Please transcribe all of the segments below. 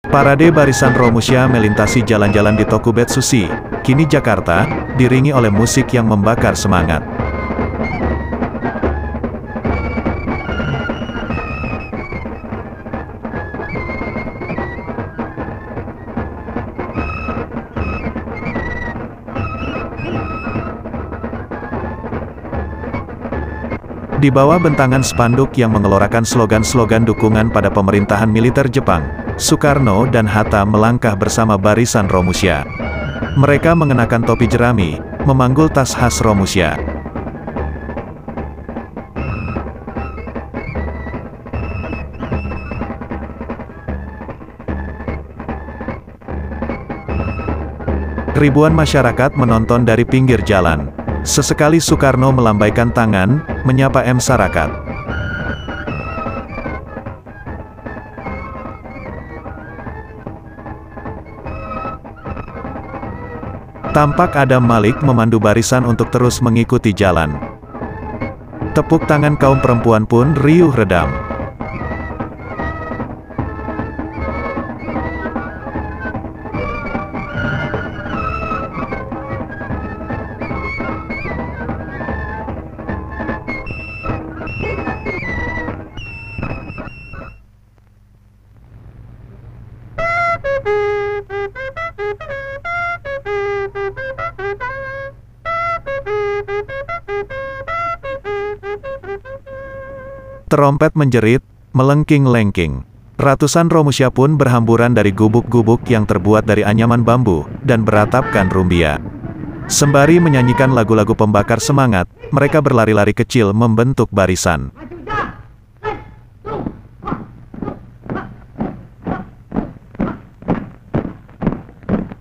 Parade barisan Romusha melintasi jalan-jalan di Tokubetsushi, kini Jakarta, diiringi oleh musik yang membakar semangat. Di bawah bentangan spanduk yang mengelorakan slogan-slogan dukungan pada pemerintahan militer Jepang, Soekarno dan Hatta melangkah bersama barisan Romusha. Mereka mengenakan topi jerami, memanggul tas khas Romusha. Ribuan masyarakat menonton dari pinggir jalan. Sesekali Soekarno melambaikan tangan, menyapa masyarakat. Tampak Adam Malik memandu barisan untuk terus mengikuti jalan. Tepuk tangan kaum perempuan pun riuh redam. Terompet menjerit, melengking-lengking. Ratusan Romusha pun berhamburan dari gubuk-gubuk yang terbuat dari anyaman bambu, dan beratapkan rumbia. Sembari menyanyikan lagu-lagu pembakar semangat, mereka berlari-lari kecil membentuk barisan.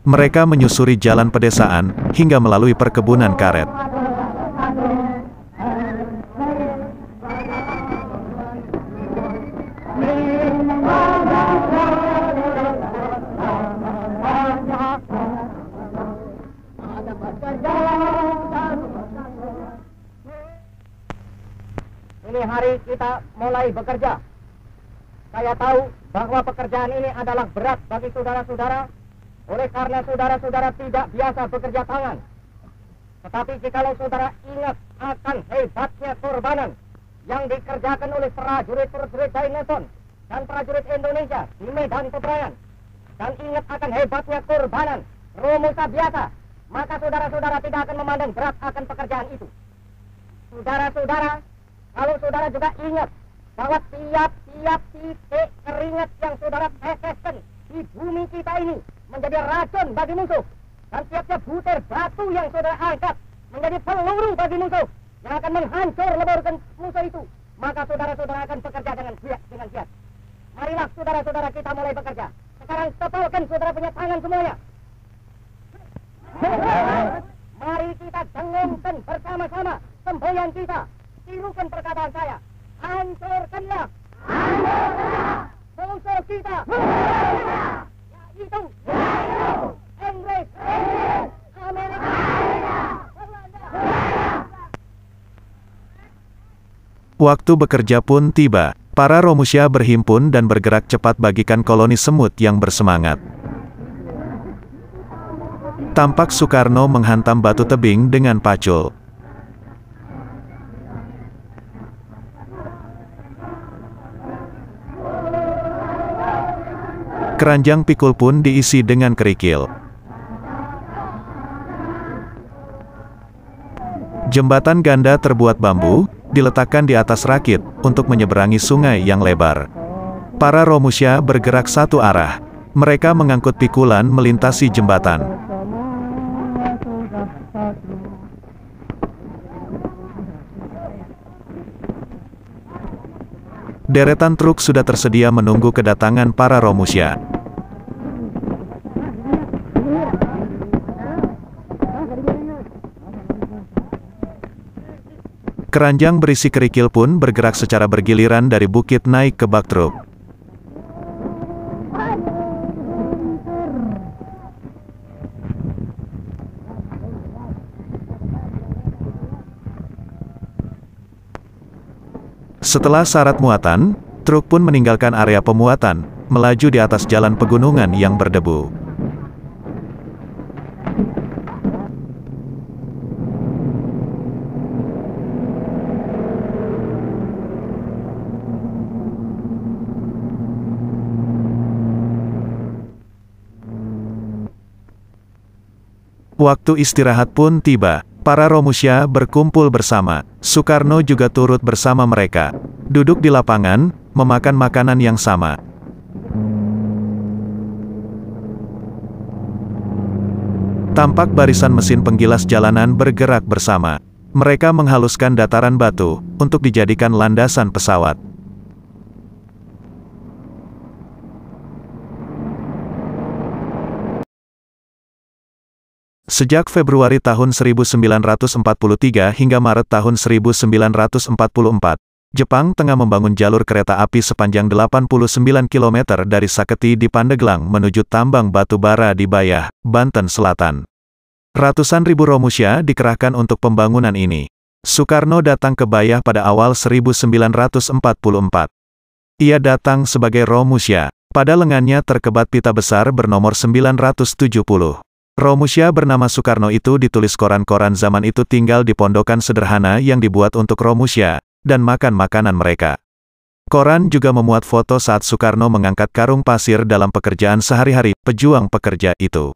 Mereka menyusuri jalan pedesaan, hingga melalui perkebunan karet. Ini hari kita mulai bekerja. Saya tahu bahwa pekerjaan ini adalah berat bagi saudara-saudara, oleh karena saudara-saudara tidak biasa bekerja tangan. Tetapi jikalau saudara ingat akan hebatnya korbanan yang dikerjakan oleh prajurit-prajurit Dainoson dan prajurit Indonesia di medan peperangan, dan ingat akan hebatnya korbanan Romusha biasa, maka saudara-saudara tidak akan memandang berat akan pekerjaan itu. Saudara-saudara, kalau saudara juga ingat bahwa tiap-tiap titik keringat yang saudara teteskan di bumi kita ini menjadi racun bagi musuh, dan tiap-tiap butir batu yang saudara angkat menjadi peluru bagi musuh yang akan menghancur leburkan musuh itu, maka saudara-saudara akan bekerja dengan giat. Marilah saudara-saudara kita mulai bekerja. Sekarang tepalkan saudara punya tangan semuanya. Mari kita dengungkan bersama-sama semboyan kita. Tirukan perkataan saya. Hancurkanlah. Hancurkanlah. Musuh kita. Yaitu. Inggris. Amerika. Belanda. Waktu bekerja pun tiba. Para Romusha berhimpun dan bergerak cepat bagikan koloni semut yang bersemangat. Tampak Soekarno menghantam batu tebing dengan pacul. Keranjang pikul pun diisi dengan kerikil. Jembatan ganda terbuat bambu, diletakkan di atas rakit, untuk menyeberangi sungai yang lebar. Para Romusha bergerak satu arah. Mereka mengangkut pikulan melintasi jembatan. Deretan truk sudah tersedia menunggu kedatangan para Romusha. Keranjang berisi kerikil pun bergerak secara bergiliran dari bukit naik ke bak truk. Setelah syarat muatan, truk pun meninggalkan area pemuatan, melaju di atas jalan pegunungan yang berdebu. Waktu istirahat pun tiba. Para Romusha berkumpul bersama. Soekarno juga turut bersama mereka. Duduk di lapangan, memakan makanan yang sama. Tampak barisan mesin penggilas jalanan bergerak bersama. Mereka menghaluskan dataran batu untuk dijadikan landasan pesawat. Sejak Februari tahun 1943 hingga Maret tahun 1944, Jepang tengah membangun jalur kereta api sepanjang 89 km dari Saketi di Pandeglang menuju tambang batu bara di Bayah, Banten Selatan. Ratusan ribu Romusha dikerahkan untuk pembangunan ini. Soekarno datang ke Bayah pada awal 1944. Ia datang sebagai Romusha. Pada lengannya terkebat pita besar bernomor 970. Romusha bernama Soekarno itu ditulis koran-koran zaman itu tinggal di pondokan sederhana yang dibuat untuk Romusha, dan makan makanan mereka. Koran juga memuat foto saat Soekarno mengangkat karung pasir dalam pekerjaan sehari-hari pejuang pekerja itu.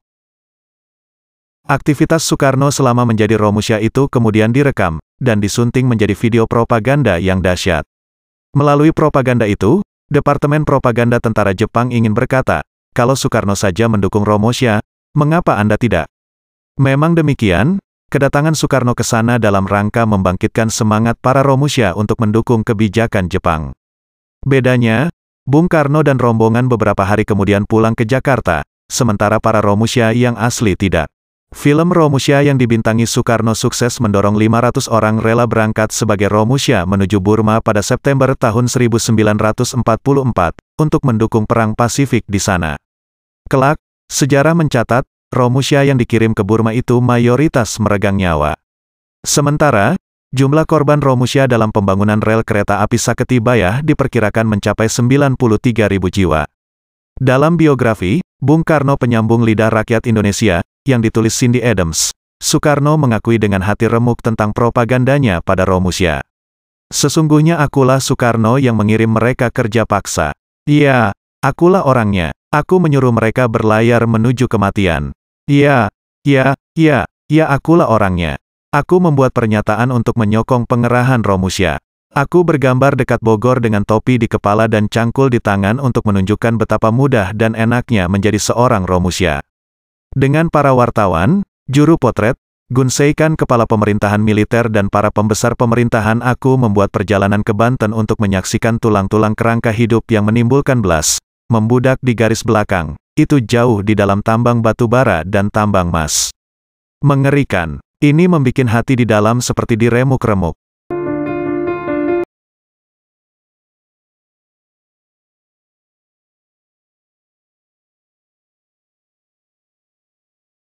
Aktivitas Soekarno selama menjadi Romusha itu kemudian direkam, dan disunting menjadi video propaganda yang dahsyat. Melalui propaganda itu, Departemen Propaganda Tentara Jepang ingin berkata, kalau Soekarno saja mendukung Romusha, mengapa Anda tidak? Memang demikian, kedatangan Soekarno ke sana dalam rangka membangkitkan semangat para Romusha untuk mendukung kebijakan Jepang. Bedanya, Bung Karno dan rombongan beberapa hari kemudian pulang ke Jakarta, sementara para Romusha yang asli tidak. Film Romusha yang dibintangi Soekarno sukses mendorong 500 orang rela berangkat sebagai Romusha menuju Burma pada September tahun 1944, untuk mendukung Perang Pasifik di sana. Kelak, sejarah mencatat, Romusha yang dikirim ke Burma itu mayoritas meregang nyawa. Sementara, jumlah korban Romusha dalam pembangunan rel kereta api Saketi Bayah diperkirakan mencapai 93.000 jiwa. Dalam biografi, Bung Karno Penyambung Lidah Rakyat Indonesia, yang ditulis Cindy Adams, Soekarno mengakui dengan hati remuk tentang propagandanya pada Romusha. Sesungguhnya akulah Soekarno yang mengirim mereka kerja paksa. Iya, akulah orangnya. Aku menyuruh mereka berlayar menuju kematian. Ya, akulah orangnya. Aku membuat pernyataan untuk menyokong pengerahan Romusha. Aku bergambar dekat Bogor dengan topi di kepala dan cangkul di tangan untuk menunjukkan betapa mudah dan enaknya menjadi seorang Romusha. Dengan para wartawan, juru potret, gunseikan kepala pemerintahan militer dan para pembesar pemerintahan, aku membuat perjalanan ke Banten untuk menyaksikan tulang-tulang kerangka hidup yang menimbulkan belas, membudak di garis belakang, itu jauh di dalam tambang batu bara dan tambang emas. Mengerikan, ini membikin hati di dalam seperti diremuk-remuk.